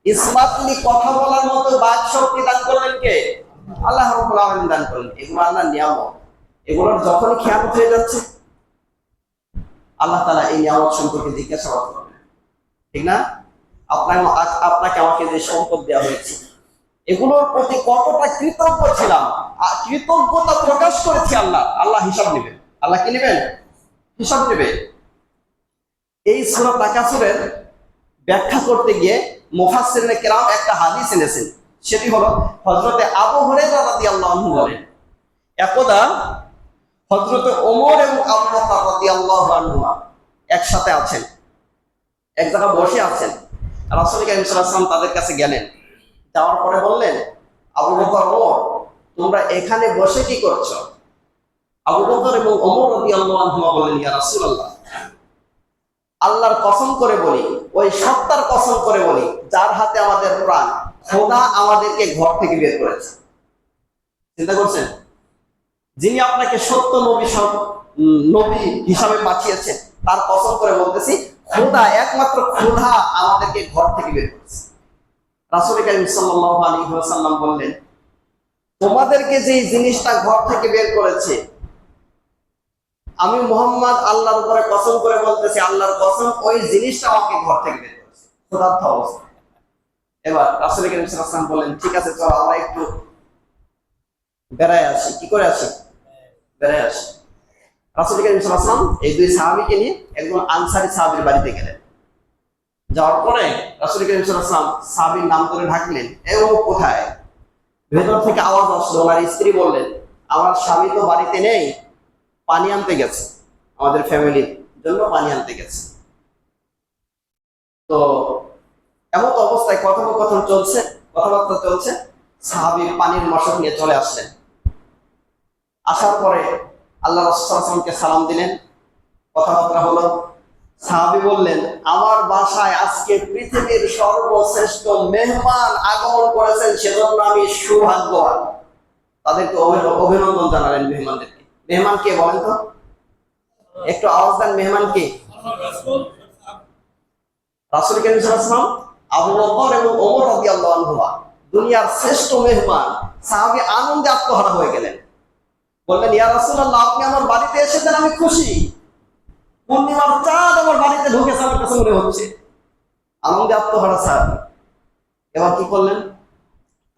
স্মার্টলি কথা বলার মতো বাক শক্তি দান করলেন কে? আল্লাহ রাব্বুল আলামিন দান করলেন। এগুলো আল্লাহর নিয়ামত, এগুলোর যখন খেয়ানত হয়ে যাচ্ছে আল্লাহ তাআলা এই নিয়ামত সম্পর্কে জিজ্ঞাসাবাদ করবেন, ঠিক না? আপনাকে আমাকে যে সম্পদ দেওয়া হয়েছে, এগুলোর প্রতি কতটা কৃতজ্ঞ ছিলাম, কৃতজ্ঞতা প্রকাশ করেছি, আল্লাহ হিসাব নেবেন। আল্লাহ কি নেবেন? হিসাব নেবে। এই সূরা তাকাসুরের ব্যাখ্যা করতে গিয়ে মুফাসসিরিনে কেরাম একটা হাদিস এনেছেন, সেটি হলো হযরতে আবু হুরায়রা রাদিয়াল্লাহু আনহু বলেন, একদা হযরতে ওমর এবং আবু বকর রাদিয়াল্লাহু আনহুমা একসাথে আছেন, এক জায়গায় বসে আছেন। রাসূল কারীম সাল্লাল্লাহু আলাইহি ওয়াসাল্লাম তাদের কাছে গেলেন, যাওয়ার পরে বললেন, আবু বকর, ওমর, তোমরা এখানে বসে কি করছো? আবু বকর এবং ওমর রাদিয়াল্লাহু আনহুমা বললেন, ইয়া রাসূলুল্লাহ, আল্লাহর কসম করে বলি, ওই সত্তার কসম করে বলি যার হাতে আমাদের প্রাণ, খোদা আমাদেরকে ঘর থেকে বের করেছে। চিন্তা করছেন? যিনি আপনাকে সত্য নবী হিসাবে পাঠিয়েছেন, তার কসম করে বলতেছি, খোদা, একমাত্র খোদা আমাদেরকে ঘর থেকে বের করেছে। রাসূল কারীম সাল্লাল্লাহু আলাইহি ওয়াসাল্লাম বললেন, তোমাদেরকে যে জিনিসটা ঘর থেকে বের করেছে, আমি মুহাম্মদ আল্লাহর উপরে কসম করে বলতেছি, আল্লাহর কসম, ওই জিনিসটা আমাকে ঘর থেকে বের করেছে, ক্ষুধার্ত অবস্থা। এবার রাসূল কারীম সাল্লাল্লাহু আলাইহি ওয়াসাল্লাম বললেন, ঠিক আছে, চলো আমরা একটু বেড়ায় আসি। কি করে আসি? বেড়ায় আসি। রাসূল কারীম সাল্লাল্লাহু আলাইহি ওয়াসাল্লাম এই দুই সাহাবীকে নিয়ে একজন আনসারী সাহাবীর বাড়িতে গেলেন। যাওয়ার পরে রাসূল কারীম সাল্লাল্লাহু আলাইহি ওয়াসাল্লাম সাহাবীর নাম ধরে ডাকলেন, এ ও কোথায়? ভেতর থেকে আওয়াজ আসলো, ওনার স্ত্রী বললেন, আমার স্বামী তো বাড়িতে নেই, পানি আনতে গেছে, আমাদের ফ্যামিলির জন্য পানি আনতে গেছে। তো এমন অবস্থায় কথোপকথন চলছে, কথাবার্তা চলছে, সাহাবী পানির মশক নিয়ে চলে আসলেন। আসার পরে আল্লাহ রাসূল সাল্লাল্লাহু আলাইহি ওয়াসাল্লামকে সালাম দিলেন, কথাবার্তা হলো। সাহাবী বললেন, আমার বাসায় আজকে পৃথিবীর সর্বশ্রেষ্ঠ মেহমান আগমন করেছেন, সেজন্য আমি সৌভাগ্যবান। তাদেরকে অভিনন্দন জানালেন মেহমানদেরকে। মেহমান কে বলেন তো? একটু আওয়াজ দেন, মেহমান কে? রাসূল কারীম সাল্লাল্লাহু আলাইহি ওয়াসাল্লাম, আবু বকর এবং ওমর রাদিয়াল্লাহু আনহুমা, দুনিয়ার শ্রেষ্ঠ মেহমান। সাহাবী আনন্দে আত্মহারা হয়ে গেলেন, বললেন, ইয়া রাসূলুল্লাহ, আপনি আমার বাড়িতে এসেছেন, আমি খুশি। পূর্ণিমার চাঁদ আমার বাড়িতে ঢুকেছে, আমার কাছে মনে হচ্ছে। আনন্দে আত্মহারা সাহাবী। এবার কি করলেন?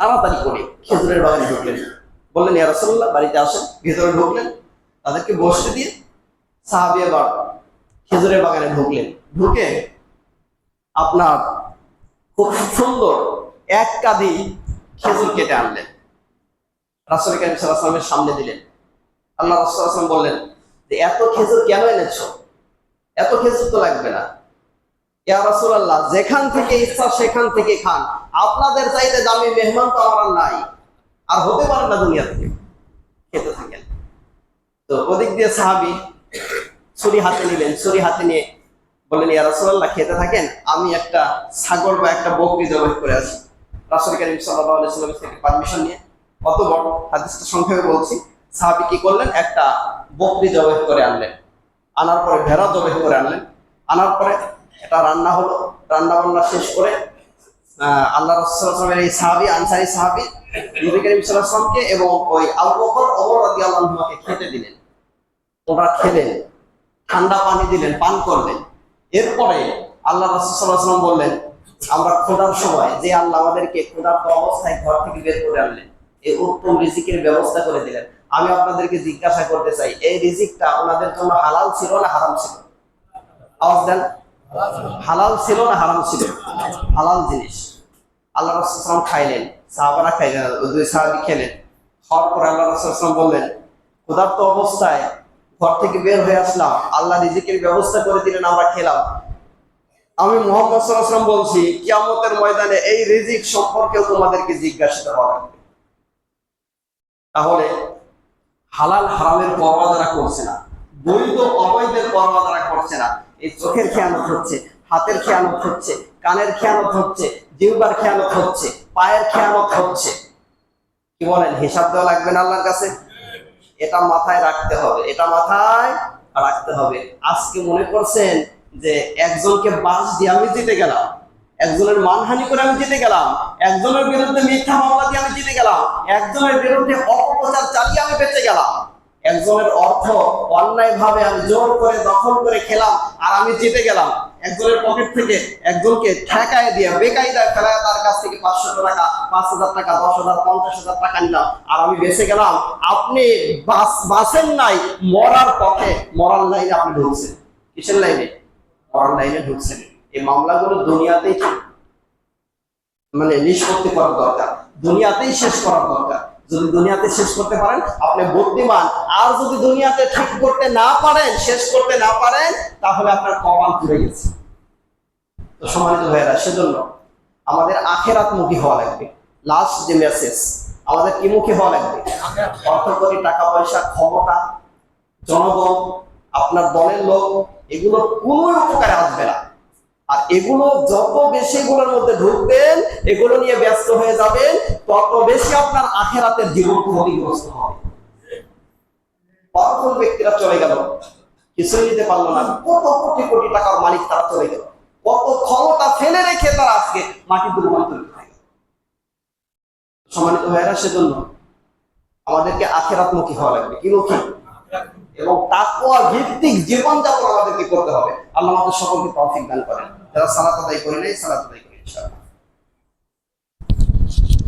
তাড়াতাড়ি করে খেজুরের বাগানে ঢুকলেন, বললেন, ইয়া রাসূলুল্লাহ, বাড়িতে আসেন। ভিতরে ঢুকলেন, তাদেরকে বসতে দিয়ে সাহাবী এবার খেজুরের বাগানে ঢুকলেন। ঢুকে আপনার খুব সুন্দর এক কাঁদি খেজুর কেটে আনলেন, রাসূল কারীম সাল্লাল্লাহু আলাইহি ওয়াসাল্লামের সামনে দিলেন। আল্লাহ রাসূল সাল্লাল্লাহু আলাইহি ওয়াসাল্লাম বললেন যে, এত খেজুর কেন এনেছো? এত খেজুর তো লাগবে না। ইয়া রাসূলুল্লাহ, যেখান থেকে ইচ্ছা সেখান থেকে খান, আপনাদের চাইতে দামি মেহমান তো আমার আর নাই, আর হতে পারে না দুনিয়া থেকে, খেতে থাকেন। তো ওদিক দিয়ে সাহাবী ছুরি হাতে নিলেন, ছুরি হাতে নিয়ে বললেন, ইয়া রাসূলুল্লাহ খেতে থাকেন, আমি একটা ছাগল বা একটা বকরি জবাই করে আসি। রাসূল কারীম সাল্লাল্লাহু আলাইহি ওয়াসাল্লাম থেকে পারমিশন নিয়ে, অত বড় হাদিসটা সংক্ষেপে বলছি, সাহাবী কি করলেন, একটা বকরি জবাই করে আনলেন, আনার পরে ভেড়া জবাই করে আনলেন, আনার পরে এটা রান্না হলো, রান্না বান্না শেষ করে আল্লাহ রাসূল সাল্লাল্লাহু আলাইহি ওয়াসাল্লামের এই সাহাবী, আনসারী সাহাবী নবী করিম সাল্লাল্লাহু আলাইহি ওয়াসাল্লামকে এবং ওই আবু বকর ওমর রাদিয়াল্লাহু আনহুকে খেতে দিলেন। ওরা খেলেন, ঠান্ডা পানি দিলেন, পান করলেন। এরপরে আল্লাহ রাসূল সাল্লাল্লাহু আলাইহি ওয়াসাল্লাম বললেন, আমরা খোদার সময় যে আল্লাহ আমাদেরকে ক্ষুধার্ত অবস্থায় ঘর থেকে বের করে আনলেন, এই উত্তম রিজিকের ব্যবস্থা করে দিলেন, আমি আপনাদেরকে জিজ্ঞাসা করতে চাই, এই রিজিকটা ওনাদের জন্য হালাল ছিল না হারাম ছিল? আওয়াজ দেন। হালাল ছিল না হারাম ছিল? হালাল জিনিস। আল্লাহ রাসূল সাল্লাল্লাহু আলাইহি ওয়াসাল্লাম খাইলেন, সাহাবারা খাইলেন, দুই সাহাবী খেলেন। খাওয়ার পরে আল্লাহ রাসূল সাল্লাল্লাহু আলাইহি ওয়াসাল্লাম বললেন, ক্ষুধার্ত অবস্থায় ঘর থেকে বের হয়ে আসলাম, আল্লাহ রিজিকের ব্যবস্থা করে দিলেন, আমরা খেলাম। আমি মুহাম্মদ সাল্লাল্লাহু আলাইহি ওয়াসাল্লাম বলছি, কিয়ামতের ময়দানে এই রিজিক সম্পর্কেও তোমাদেরকে জিজ্ঞাসিত হবে। তাহলে হালাল হারামের পরোয়া যারা করছে না, বৈধ অবৈধের পরোয়া যারা করছে না, এই চোখের খেয়ানত হচ্ছে, হাতের খেয়ানত হচ্ছে, কানের খেয়ানত হচ্ছে, জিহ্বার খেয়ানত হচ্ছে, পায়ের খেয়ানত হচ্ছে, কি বলেন, হিসাব দেওয়া লাগবে না আল্লাহর কাছে? এটা মাথায় রাখতে হবে, এটা মাথায় রাখতে হবে। আজকে মনে করছেন যে একজনকে বাস দিয়ে আমি জিতে গেলাম, একজনের মানহানি করে আমি জিতে গেলাম, একজনের বিরুদ্ধে মিথ্যা মামলা দিয়ে আমি জিতে গেলাম, একজনের বিরুদ্ধে অপপ্রচার চালিয়ে আমি বেঁচে গেলাম, একজনের অর্থ অন্যায় ভাবে আমি জোর করে দখল করে খেলাম আর আমি জিতে গেলাম, একজনের পকেট থেকে একজনকে ঠেকায় দিয়ে বেকায়দায় ফেলায় তার কাছ থেকে 500 টাকা, 5000 টাকা, 10,000, 50,000 টাকা নিলাম আর আমি বেঁচে গেলাম। আপনি বাঁচেন নাই, মরার পথে, মরার লাইনে আপনি ঢুকছেন। কিসের লাইনে? মরার লাইনে ঢুকছেন। এই মামলাগুলো দুনিয়াতেই মানে নিষ্পত্তি করার দরকার, দুনিয়াতেই শেষ করার দরকার। যদি দুনিয়াতে শেষ করতে পারেন আপনি বুদ্ধিমান, আর যদি দুনিয়াতে ঠিক করতে না পারেন, শেষ করতে না পারেন, তাহলে আপনার কপাল পুড়ে গেছে। তো সম্মানিত ভাইয়েরা, সেজন্য আমাদের আখিরাতমুখী হওয়া লাগবে। লাস্ট যে মেসেজ, আমাদের কি মুখী হওয়া লাগবে? অর্থকরী, টাকা পয়সা, ক্ষমতা, জনগণ, আপনার দলের লোক, এগুলো কোনো উপকারে আসবে না। আর এগুলো যত বেশি এগুলোর মধ্যে ঢুকবেন, এগুলো নিয়ে ব্যস্ত হয়ে যাবেন, তত বেশি আপনার আখিরাতের জীবন ক্ষতিগ্রস্ত হবে। পাওয়ারফুল ব্যক্তিরা চলে গেল, কিছুই নিতে পারলো না, কত কোটি কোটি টাকার মালিক তারা চলে গেল, কত ক্ষমতা ফেলে রেখে তারা আজকে মাটিতে রূপান্তরিত হয়ে গেল। সম্মানিত ভাইয়েরা, সেজন্য আমাদেরকে আখিরাতমুখী হওয়া লাগবে। কি মুখী? এবং তাকওয়া ভিত্তিক জীবনযাপন আমাদেরকে করতে হবে। আল্লাহ আমাদের সকলকে তৌফিক দান করেন। যারা সালাত আদায় করে নেই, সালাত আদায় করি ইনশাআল্লাহ।